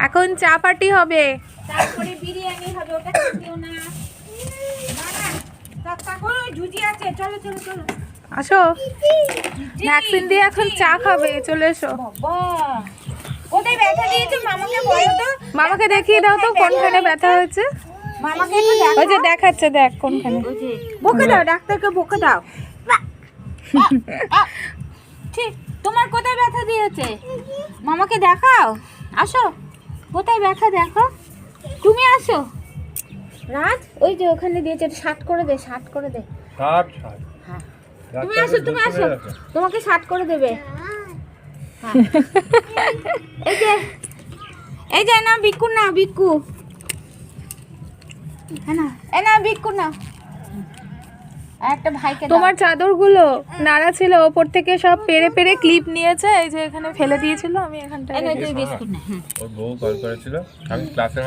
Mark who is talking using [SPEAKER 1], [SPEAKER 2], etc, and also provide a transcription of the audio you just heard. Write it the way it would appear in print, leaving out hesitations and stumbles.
[SPEAKER 1] এখন চা পার্টি হবে।
[SPEAKER 2] তারপরে বিরিয়ানি হবে, ওটা খেতেও না। ঝুজি আছে, চলো চলো চলো।
[SPEAKER 1] আসো, ভ্যাকসিন দিয়ে এখন চা খাবে, চলে এসো।
[SPEAKER 2] বাবা, কোথায় ব্যথা দিয়েছে মামাকে বলো তো।
[SPEAKER 1] মামাকে দেখিয়ে দাও তো কোনখানে ব্যথা হয়েছে।
[SPEAKER 2] মামাকে একটু দেখো।
[SPEAKER 1] ওই যে দেখাচ্ছে, দেখ কোনখানে।
[SPEAKER 2] বকে দাও, ডাক্তারকে বকে দাও। ঠিক, তোমার কোথায় ব্যথা দিয়েছে মামাকে দেখাও। আসো, কোথায় ব্যথা দেখো, তুমি আসো। রাজ, ওই যে ওখানে দিয়েছে, শার্ট করে দে, শার্ট করে দে। হ্যাঁ, তুমি আসো, তুমি আসো, তোমাকে শার্ট করে দেবে। হ্যাঁ। এই যে না বিক্কু, না বিক্কু, হ্যাঁ না, এ না বিক্কু না, একটা ভাইকে দাও।
[SPEAKER 1] তোমার চাদরগুলো নাড়া ছিল, ওপর থেকে সব পেরে পেরে ক্লিপ নিয়েছে, এই যে এখানে ফেলে দিয়েছিল, আমি এখানটায়
[SPEAKER 2] এই নে,
[SPEAKER 1] রেখেছি।
[SPEAKER 2] তুই বিস্কুট নে।
[SPEAKER 3] ওর বউ কল করেছিল, আমি ক্লাসে